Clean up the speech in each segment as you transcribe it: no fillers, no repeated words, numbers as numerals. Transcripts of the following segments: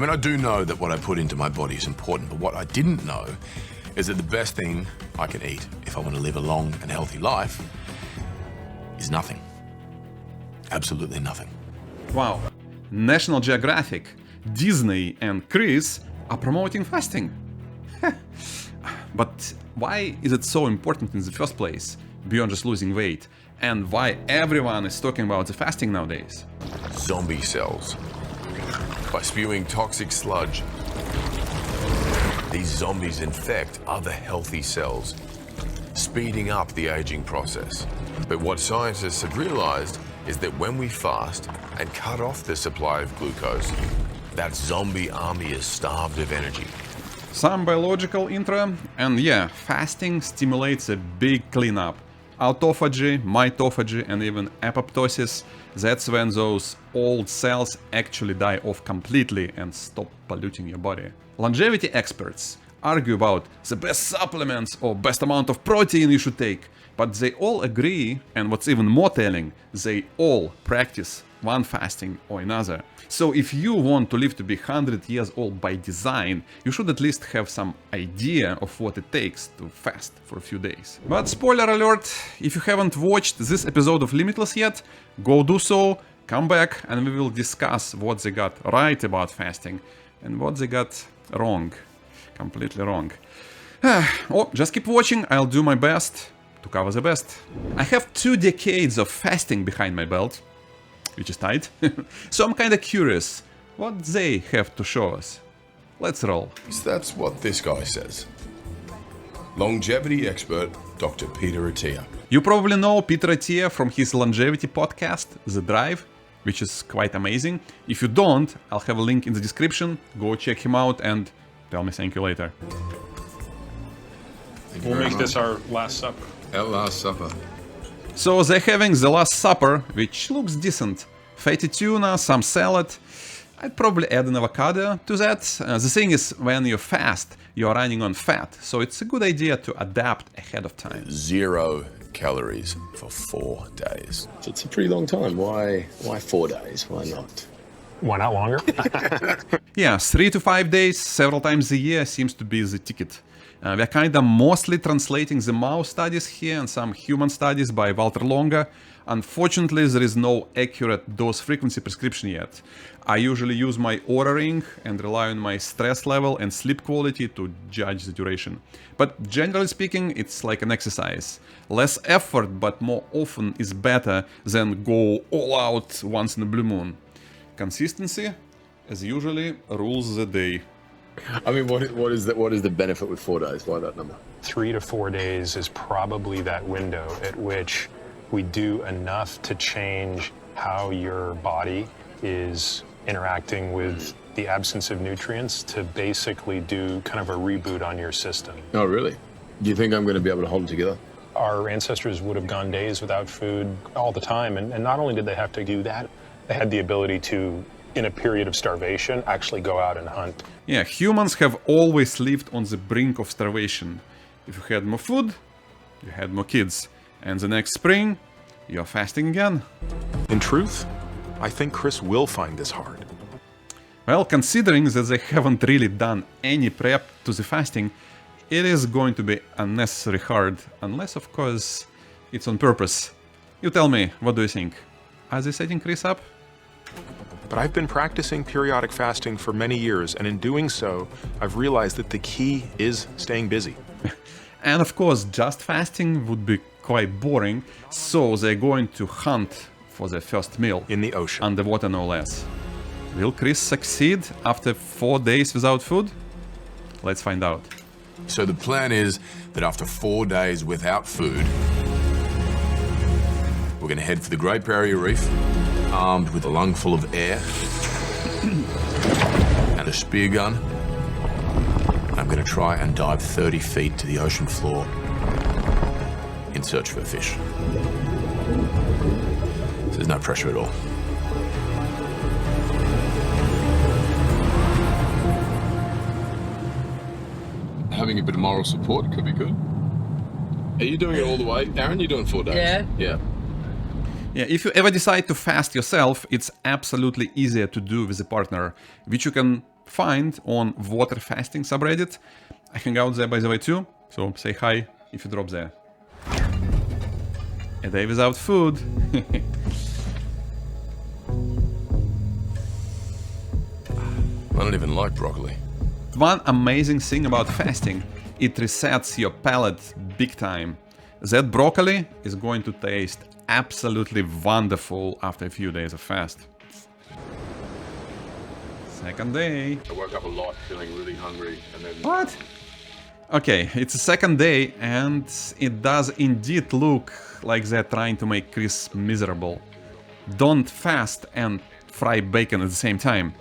I mean, I do know that what I put into my body is important, but what I didn't know is that the best thing I can eat if I want to live a long and healthy life is nothing. Absolutely nothing. Wow. National Geographic, Disney and Chris are promoting fasting. But why is it so important in the first place, beyond just losing weight? And why everyone is talking about the fasting nowadays? Zombie cells. By spewing toxic sludge, these zombies infect other healthy cells, speeding up the aging process. But what scientists have realized is that when we fast and cut off the supply of glucose, that zombie army is starved of energy. Some biological intro, and yeah, fasting stimulates a big cleanup. Autophagy, mitophagy, and even apoptosis. That's when those old cells actually die off completely and stop polluting your body. Longevity experts argue about the best supplements or best amount of protein you should take, but they all agree, and what's even more telling, they all practice one fasting or another. So if you want to live to be 100 years old by design, you should at least have some idea of what it takes to fast for a few days. But spoiler alert, if you haven't watched this episode of Limitless yet, go do so, come back, and we will discuss what they got right about fasting and what they got wrong, completely wrong. Oh, just keep watching, I'll do my best to cover the best. I have 2 decades of fasting behind my belt, which is tight. So I'm kinda curious what they have to show us. Let's roll. So that's what this guy says. Longevity expert, Dr. Peter Attia. You probably know Peter Attia from his longevity podcast, The Drive, which is quite amazing. If you don't, I'll have a link in the description. Go check him out and tell me thank you later. We'll make this our last supper. Our last supper. So they're having the Last Supper, which looks decent. Fatty tuna, some salad. I'd probably add an avocado to that. The thing is, when you fast, you're running on fat, so it's a good idea to adapt ahead of time. 0 calories for 4 days. It's a pretty long time. Why 4 days? Why not? Why not longer? Yeah, 3 to 5 days, several times a year seems to be the ticket. We're kinda mostly translating the mouse studies here and some human studies by Walter Longa. Unfortunately, there is no accurate dose frequency prescription yet. I usually use my Oura ring and rely on my stress level and sleep quality to judge the duration. But generally speaking, it's like an exercise. Less effort, but more often is better than go all out once in a blue moon. Consistency, as usually, rules the day. I mean, what is the benefit with 4 days? Why that number? 3 to 4 days is probably that window at which we do enough to change how your body is interacting with the absence of nutrients to basically do kind of a reboot on your system. Oh, really? Do you think I'm going to be able to hold them together? Our ancestors would have gone days without food all the time, and not only did they have to do that, they had the ability to, in a period of starvation, actually go out and hunt. Yeah, humans have always lived on the brink of starvation. If you had more food, you had more kids. And the next spring, you're fasting again. In truth, I think Chris will find this hard. Well, considering that they haven't really done any prep to the fasting, it is going to be unnecessarily hard, unless of course it's on purpose. You tell me, what do you think? Are they setting Chris up? But I've been practicing periodic fasting for many years, and in doing so, I've realized that the key is staying busy. And of course, just fasting would be quite boring, so they're going to hunt for their first meal. In the ocean. Underwater, no less. Will Chris succeed after 4 days without food? Let's find out. So the plan is that after 4 days without food, we're going to head for the Great Barrier Reef, armed with a lung full of air and a spear gun. I'm going to try and dive 30 feet to the ocean floor in search for a fish. So there's no pressure at all. Having a bit of moral support could be good. Are you doing it all the way? Aaron, you're doing 4 days? Yeah. Yeah, if you ever decide to fast yourself, it's absolutely easier to do with a partner, which you can find on water fasting subreddit. I hang out there, by the way, too, so say hi if you drop there. A day without food. I don't even like broccoli. One amazing thing about fasting, it resets your palate big time. That broccoli is going to taste absolutely wonderful after a few days of fast. Second day. I woke up a lot feeling really hungry and then... What? Okay, it's the second day and it does indeed look like they're trying to make Chris miserable. Don't fast and fry bacon at the same time.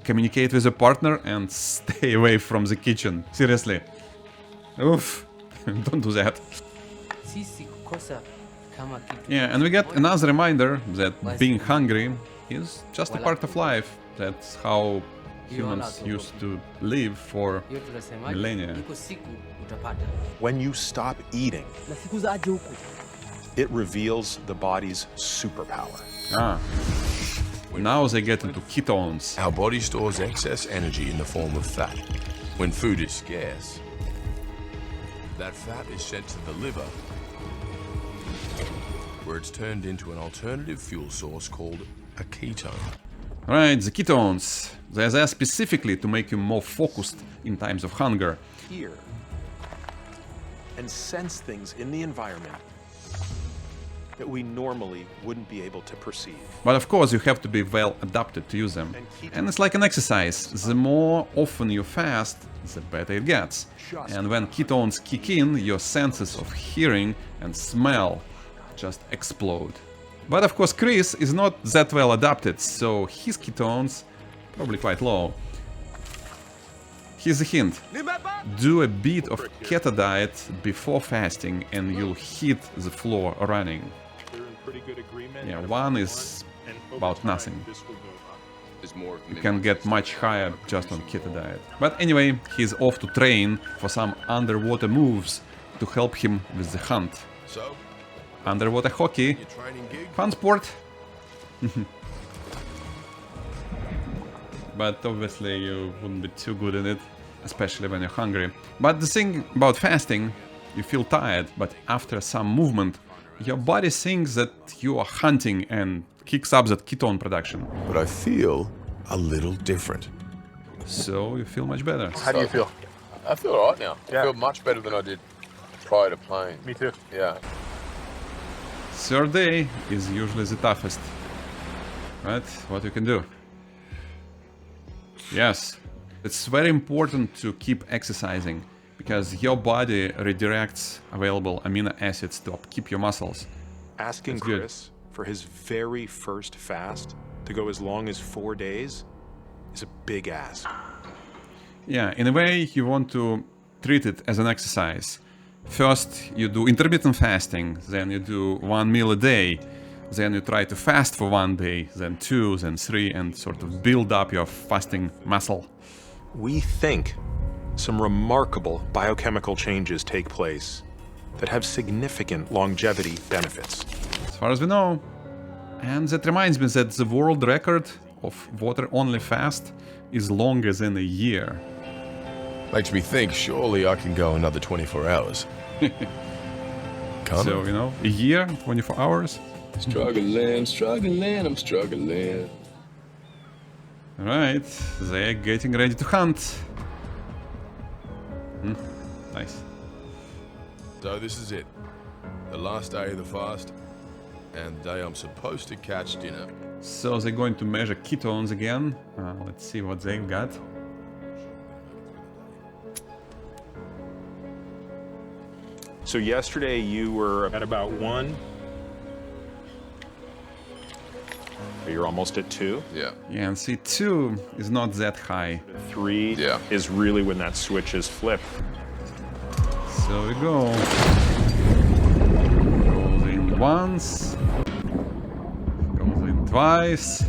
Communicate with your partner and stay away from the kitchen. Seriously. Oof. Don't do that. Yeah, and we get another reminder that being hungry is just a part of life. That's how humans used to live for millennia. When you stop eating, it reveals the body's superpower. Ah. Now they get into ketones. Our body stores excess energy in the form of fat. When food is scarce, that fat is sent to the liver, where it's turned into an alternative fuel source called a ketone. Right, the ketones. They're there specifically to make you more focused in times of hunger. Hear and sense things in the environment that we normally wouldn't be able to perceive. But of course you have to be well adapted to use them. And it's like an exercise. The more often you fast, the better it gets. And when ketones kick in, your senses of hearing and smell just explode. But of course Chris is not that well adapted, so his ketones probably quite low. Here's a hint. Do a bit of keto diet before fasting and you'll hit the floor running. Yeah, one is about nothing. You can get much higher just on keto diet. But anyway, he's off to train for some underwater moves to help him with the hunt. So, Underwater hockey. your training gig? Fun sport. But obviously you wouldn't be too good at it, especially when you're hungry. But the thing about fasting, you feel tired, but after some movement, your body thinks that you are hunting and kicks up that ketone production. But I feel a little different. So you feel much better. How do you feel? I feel all right now. Yeah. I feel much better than I did prior to playing. Me too. Yeah. Third day is usually the toughest. Right? What you can do? Yes, it's very important to keep exercising because your body redirects available amino acids to upkeep your muscles. Asking That's good. Chris for his very first fast to go as long as 4 days is a big ask. Yeah, in a way you want to treat it as an exercise. First you do intermittent fasting, then you do 1 meal a day, then you try to fast for 1 day, then 2, then 3, and sort of build up your fasting muscle. We think some remarkable biochemical changes take place that have significant longevity benefits. As far as we know. And that reminds me that the world record of water-only fast is longer than a year. Makes me think, surely I can go another 24 hours. Can't So, I? you know, a year, 24 hours. Struggling, I'm struggling. Alright, they're getting ready to hunt. Nice. So this is it. The last day of the fast, and the day I'm supposed to catch dinner. So they're going to measure ketones again. Let's see what they've got. So yesterday you were at about 1. You're almost at 2. Yeah. Yeah, and see, 2 is not that high. 3 Yeah. is really when that switch is flipped. So we go. Goes in once. Goes in twice.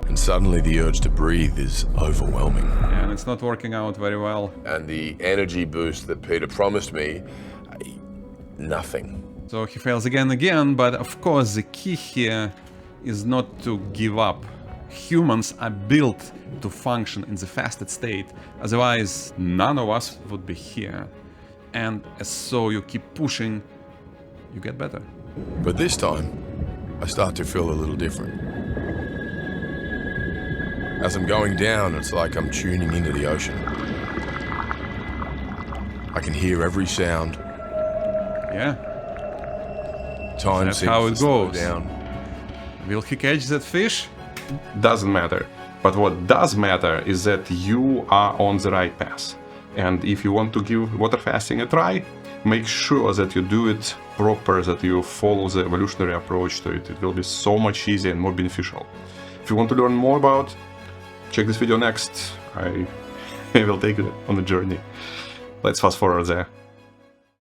And suddenly the urge to breathe is overwhelming. And it's not working out very well. And the energy boost that Peter promised me, nothing. So he fails again and again, but of course the key here is not to give up. Humans are built to function in the fasted state, otherwise none of us would be here. And as so you keep pushing, you get better. But this time, I start to feel a little different. As I'm going down, it's like I'm tuning into the ocean. I can hear every sound. Yeah, Time that's seems how to it slow goes. down. Will he catch that fish? Doesn't matter. But what does matter is that you are on the right path. And if you want to give water fasting a try, make sure that you do it proper, that you follow the evolutionary approach to it. It will be so much easier and more beneficial. If you want to learn more about, check this video next. I will take you on the journey. Let's fast forward there.